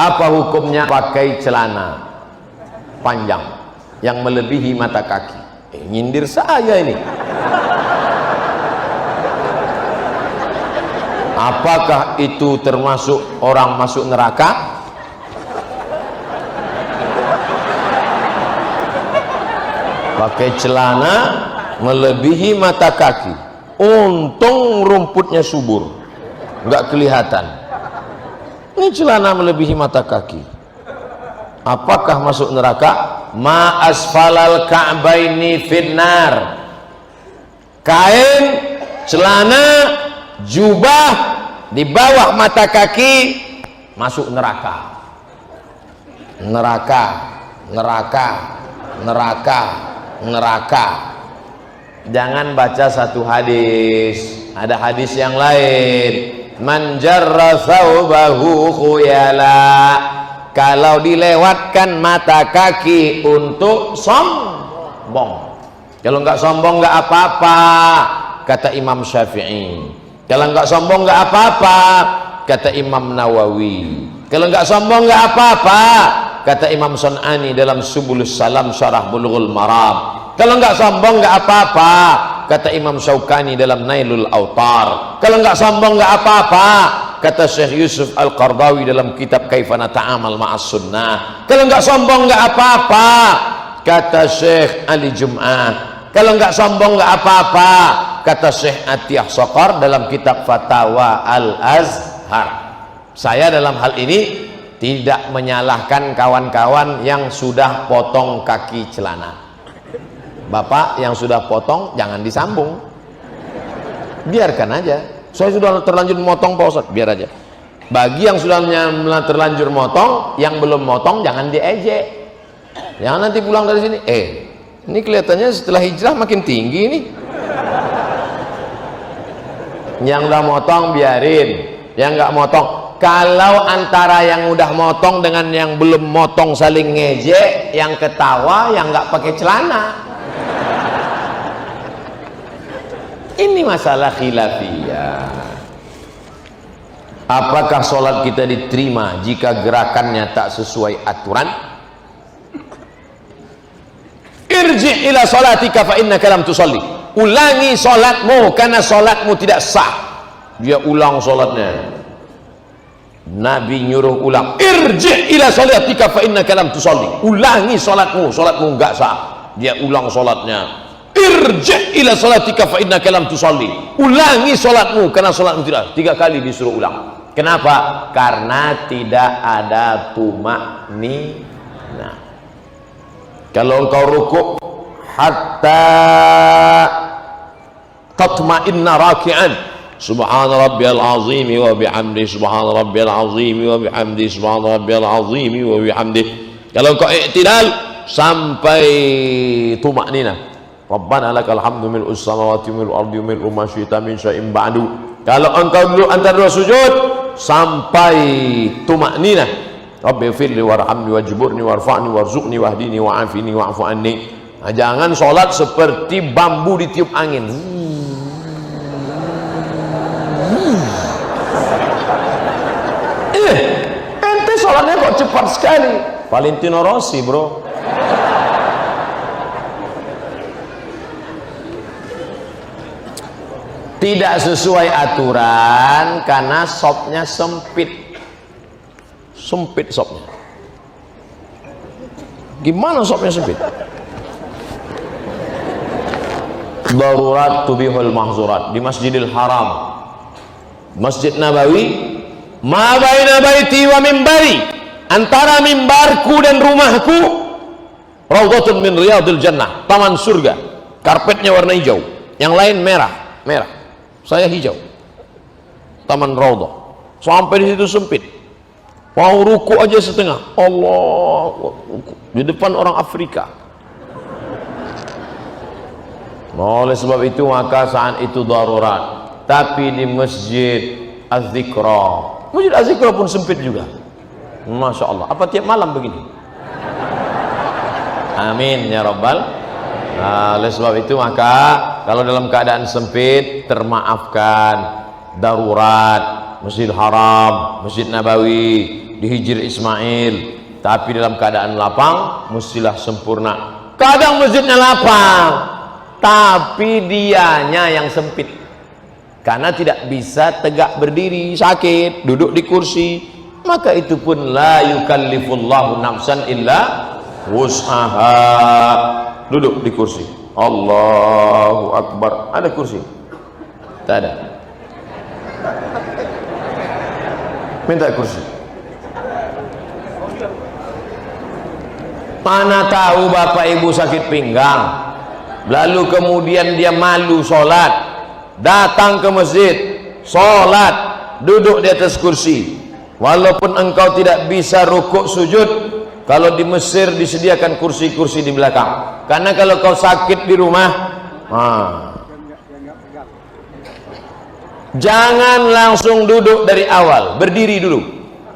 Apa hukumnya pakai celana panjang yang melebihi mata kaki? Nyindir saya ini. Apakah itu termasuk orang masuk neraka? Pakai celana melebihi mata kaki. Untung rumputnya subur, nggak kelihatan. Ini celana melebihi mata kaki. Apakah masuk neraka? Ma asfalal ka'baini finnar. Kain, celana, jubah di bawah mata kaki masuk neraka. Neraka, neraka, neraka, neraka. Jangan baca satu hadis, ada hadis yang lain. Man jarra thawbahu khuyala. Kalau dilewatkan mata kaki untuk sombong, kalau nggak sombong nggak apa-apa, kata Imam Syafi'i. Kalau nggak sombong nggak apa-apa, kata Imam Nawawi. Kalau nggak sombong nggak apa-apa, kata Imam Sun'ani dalam Subulus Salam Syarah Bulughul Maram. Kalau nggak sombong nggak apa-apa, kata Imam Syaukani dalam Nailul Autar. Kalau nggak sombong nggak apa-apa, kata Syekh Yusuf Al-Qardawi dalam kitab Kaifa Nata'amal Ma'as Sunnah. Kalau nggak sombong nggak apa-apa, kata Syekh Ali Jum'ah. Kalau nggak sombong nggak apa-apa, kata Syekh Atiyah Sokor dalam kitab Fatawa Al-Azhar. Saya dalam hal ini tidak menyalahkan kawan-kawan yang sudah potong kaki celana. Bapak yang sudah potong jangan disambung, biarkan aja. Saya sudah terlanjur motong Pak Ustadz, biar aja. Bagi yang sudah terlanjur motong, yang belum motong jangan diejek. Jangan nanti pulang dari sini, ini kelihatannya setelah hijrah makin tinggi nih. Yang udah motong biarin, yang nggak motong. Kalau antara yang udah motong dengan yang belum motong saling ngejek, yang ketawa yang nggak pakai celana. Ini masalah khilafiyah. Apakah sholat kita diterima jika gerakannya tak sesuai aturan? Irji' ila sholatika fa innaka lam tusalli. Ulangi sholatmu karena sholatmu tidak sah. Dia ulang sholatnya. Nabi nyuruh ulang. Irji' ila sholatika fa innaka lam tusalli. Ulangi sholatmu, sholatmu enggak sah. Dia ulang sholatnya. Irji' ila sholatika fa innaka lam tusalli. Ulangi sholatmu karena sholatmu tidak. 3 kali disuruh ulang. Kenapa? Karena tidak ada tumakninah. Kalau engkau rukuk hatta tatma'inna raki'an, subhana rabbiyal azim wa bihamdi, subhana rabbiyal azim wa bihamdi, subhana rabbiyal azim wa bihamdi. Kalau engkau i'tidal sampai tumakninah, Rabbana lakal hamdu mil'us samawati mil'ul ardi mil'u ma syi'ta min syai'in ba'du. Kalau engkau dulu antara dua sujud sampai tumakninah, Rabbi firli warhamni wajburni warfa'ni warzuqni wahdini wa'afini wa'fu anni. Nah, jangan sholat seperti bambu ditiup angin. Ente sholatnya kok cepat sekali. Valentino Rossi bro. Tidak sesuai aturan karena sopnya sempit. Sempit sopnya. Gimana sopnya sempit? Darurat tubihul mahzurat. Di Masjidil Haram, Masjid Nabawi, ma baina baiti wa mimbari, antara mimbarku dan rumahku raudhatun min riyadil jannah, taman surga. Karpetnya warna hijau, yang lain merah, saya hijau. Taman raudhah. Sampai di situ sempit. Mau ruku aja setengah. Allah, di depan orang Afrika. Oleh sebab itu maka saat itu darurat. Tapi di Masjid Az-Zikra, Masjid Az-Zikra pun sempit juga. Masya Allah. Apa tiap malam begini? Amin ya Rabbal. Oleh sebab itu maka kalau dalam keadaan sempit termaafkan. Darurat, Masjid Haram, Masjid Nabawi, di Hijr Ismail, tapi dalam keadaan lapang mestilah sempurna. Kadang masjidnya lapang tapi dianya yang sempit karena tidak bisa tegak berdiri, sakit, duduk di kursi, maka itu pun la yukallifullahu nafsan illa wus'aha. Duduk di kursi, Allahu Akbar. Ada kursi? Tak ada. Minta kursi. Mana tahu bapak ibu sakit pinggang, lalu kemudian dia malu sholat, datang ke masjid, sholat, duduk di atas kursi. Walaupun engkau tidak bisa rukuk sujud, kalau di Mesir disediakan kursi-kursi di belakang. Karena kalau kau sakit di rumah, jangan langsung duduk dari awal, berdiri dulu.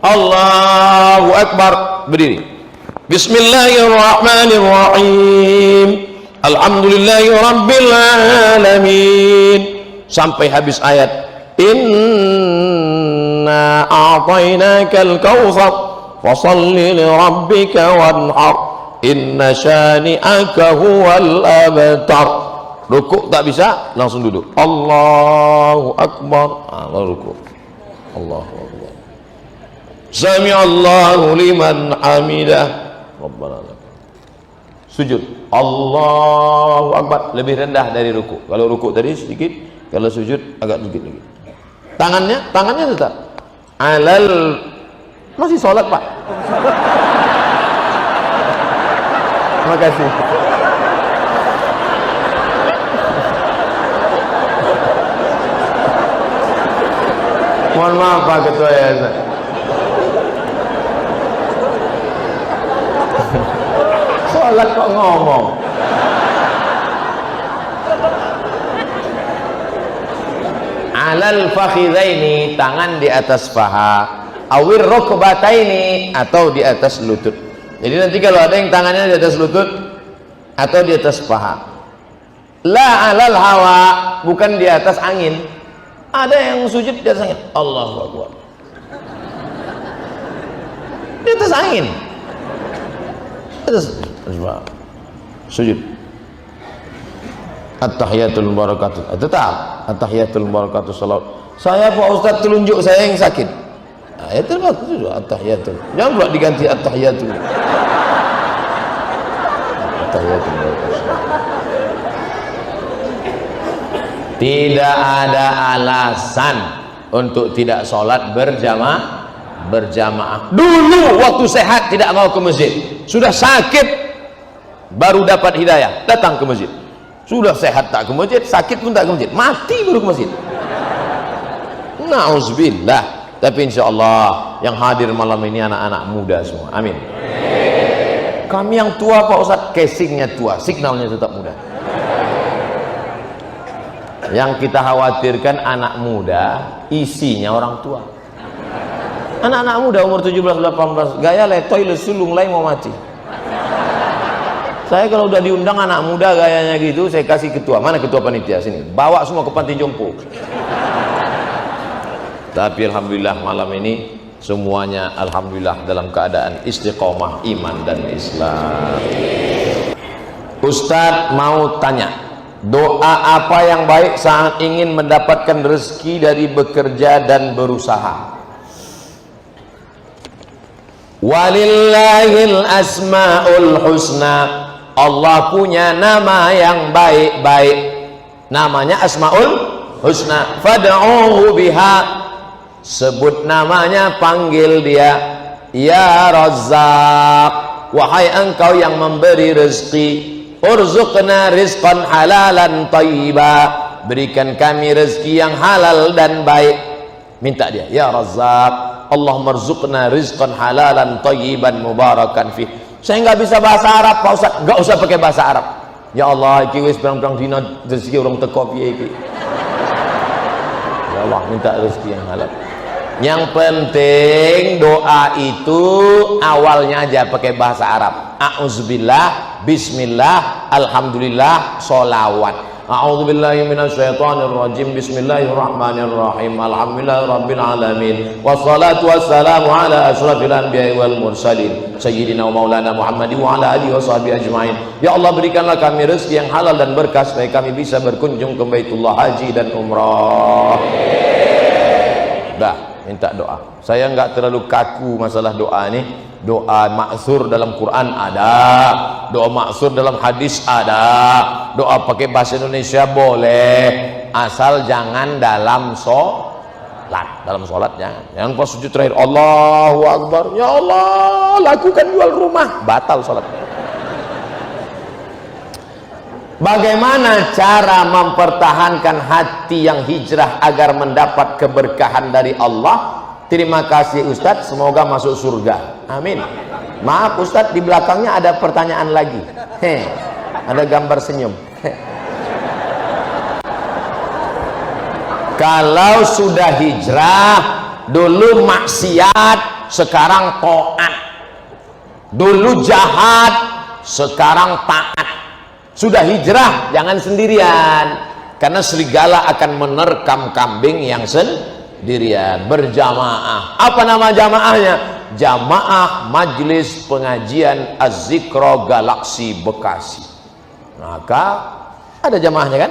Allahu Akbar, berdiri. Bismillahirrahmanirrahim. Alhamdulillahirabbil alamin. Sampai habis ayat. Inna a'tainakal kautsar fashalli li rabbika wanhar. Inna syani'aka huwal abtar. Rukuk tak bisa, langsung duduk. Allahu Akbar. Lalu rukuk. Allahu Akbar. Sami'allahu liman hamidah. Rabbana lakal. Sujud. Allahu Akbar. Lebih rendah dari rukuk. Kalau rukuk tadi sedikit, kalau sujud agak sedikit lagi. Tangannya tetap alal. Masih sholat pak? Terima kasih. Mohon maaf Pak Ketua Yayasan. Sholat kok ngomong. Alal fakhidaini, tangan di atas paha. Awir rukbataini, atau di atas lutut. Jadi nanti kalau ada yang tangannya di atas lutut atau di atas paha. La alal hawa, bukan di atas angin. Ada yang sujud di atas angin. Allahu Akbar. Di atas angin. Atas sujud. At-tahiyatul barakatuh. Tetap at-tahiyatul barakatuh salat. Saya Pak Ustaz telunjuk saya yang sakit. Ya terbatas itu at-tahiyatul. Jangan pula diganti at-tahiyatul. At-tahiyatul barakatuh. Tidak ada alasan untuk tidak sholat berjamaah. Dulu waktu sehat tidak mau ke masjid, sudah sakit baru dapat hidayah datang ke masjid. Sudah sehat tak ke masjid, sakit pun tak ke masjid, mati baru ke masjid. Na'udzubillah. Tapi insya Allah yang hadir malam ini anak-anak muda semua. Amin. Kami yang tua Pak Ustadz, casingnya tua, signalnya tetap muda. Yang kita khawatirkan anak muda, isinya orang tua. Anak-anak muda umur 17-18, gaya letoy lesulung lain mau mati. Saya kalau udah diundang anak muda gayanya gitu, saya kasih ketua. Mana ketua panitia? Sini, bawa semua ke panti jompo. Tapi alhamdulillah malam ini semuanya alhamdulillah dalam keadaan istiqomah iman dan Islam. Ustadz mau tanya, doa apa yang baik saat ingin mendapatkan rezeki dari bekerja dan berusaha? Walillahil asmaul husna. Allah punya nama yang baik-baik, namanya asmaul husna. Fad'uhu biha, sebut namanya, panggil dia. Ya Razzaq, wahai engkau yang memberi rezeki. Urzuqna rizqan halalan thayyiba, berikan kami rezeki yang halal dan baik. Minta dia, ya Razzaq, Allahumma rzuqna rizqan halalan thayyiban mubarakan fih. Saya nggak bisa bahasa Arab Pak Ustaz, nggak usah pakai bahasa Arab. Ya Allah, iki wis berang-berang dina rezeki orang teko piye iki. Ya Allah, minta rezeki yang halal. Yang penting doa itu awalnya aja pakai bahasa Arab. A'udzubillah, bismillah, alhamdulillah, sholawat. A'udzubillahi minasyaitonirrajim. Bismillahirrahmanirrahim. Alhamdulillahirabbil alamin. Wassalatu wassalamu ala asyrafil anbiya'i wal mursalin sayyidina wa maulana Muhammadin wa ala alihi washabihi ajmain. Ya Allah, berikanlah kami rezeki yang halal dan berkah supaya kami bisa berkunjung ke Baitullah Haji dan Umrah. Dah, minta doa. Saya nggak terlalu kaku masalah doa nih. Doa maksur dalam Quran ada, doa maksur dalam hadis ada, doa pakai bahasa Indonesia boleh, asal jangan dalam sholat. Dalam sholat jangan pas sujud terakhir Allahu Akbar, ya Allah lakukan jual rumah, batal sholatnya. Bagaimana cara mempertahankan hati yang hijrah agar mendapat keberkahan dari Allah? Terima kasih Ustadz, semoga masuk surga. Amin. Maaf Ustadz, di belakangnya ada pertanyaan lagi. Ada gambar senyum. Kalau sudah hijrah, dulu maksiat, sekarang taat. Dulu jahat, sekarang taat. Sudah hijrah, jangan sendirian. Karena serigala akan menerkam kambing yang sendirian, berjamaah. Apa nama jamaahnya? Jamaah Majelis Pengajian Az-Zikra Galaksi Bekasi. Maka ada jamaahnya kan?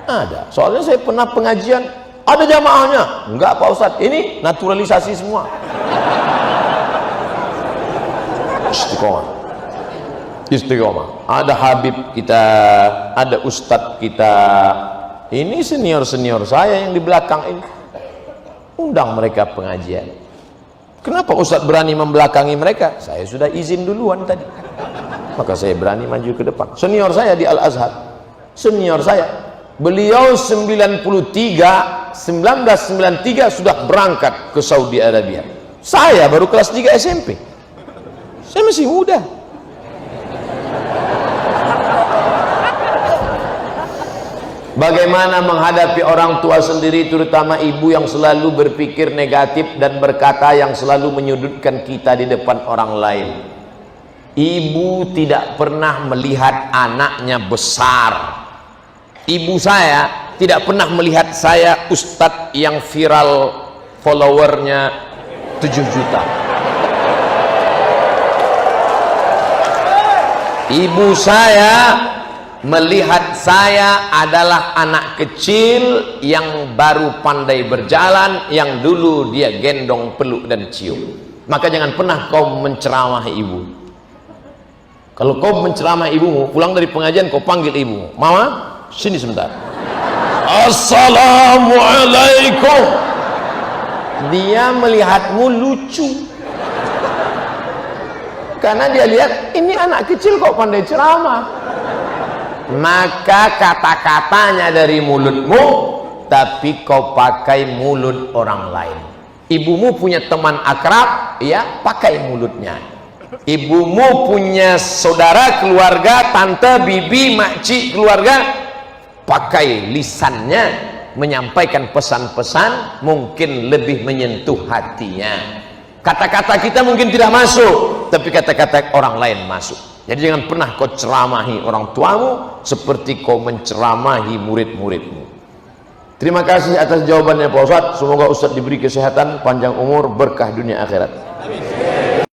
Ada. Soalnya saya pernah pengajian, ada jamaahnya. Enggak Pak Ustadz, ini naturalisasi semua. Istiqomah. Istiqomah. Ada Habib kita, ada Ustadz kita. Ini senior-senior saya yang di belakang ini. Undang mereka pengajian. Kenapa Ustadz berani membelakangi mereka? Saya sudah izin duluan tadi, maka saya berani maju ke depan. Senior saya di Al-Azhar, senior saya, beliau 1993 sudah berangkat ke Saudi Arabia. Saya baru kelas 3 SMP. Saya masih muda. Bagaimana menghadapi orang tua sendiri, terutama ibu yang selalu berpikir negatif dan berkata yang selalu menyudutkan kita di depan orang lain. Ibu tidak pernah melihat anaknya besar. Ibu saya tidak pernah melihat saya ustadz yang viral followernya 7 juta. Ibu saya melihat saya adalah anak kecil yang baru pandai berjalan, yang dulu dia gendong, peluk dan cium. Maka jangan pernah kau menceramahi ibu. Kalau kau menceramahi ibumu, pulang dari pengajian kau panggil ibumu, mama sini sebentar, assalamualaikum. Dia melihatmu lucu karena dia lihat ini anak kecil kok pandai ceramah. Maka kata-katanya dari mulutmu, tapi kau pakai mulut orang lain. Ibumu punya teman akrab, ya pakai mulutnya. Ibumu punya saudara, keluarga, tante, bibi, makcik, keluarga, pakai lisannya menyampaikan pesan-pesan mungkin lebih menyentuh hatinya. Kata-kata kita mungkin tidak masuk, tapi kata-kata orang lain masuk. Jadi jangan pernah kau ceramahi orang tuamu seperti kau menceramahi murid-muridmu. Terima kasih atas jawabannya Pak Ustadz. Semoga Ustadz diberi kesehatan, panjang umur, berkah dunia akhirat. Amin.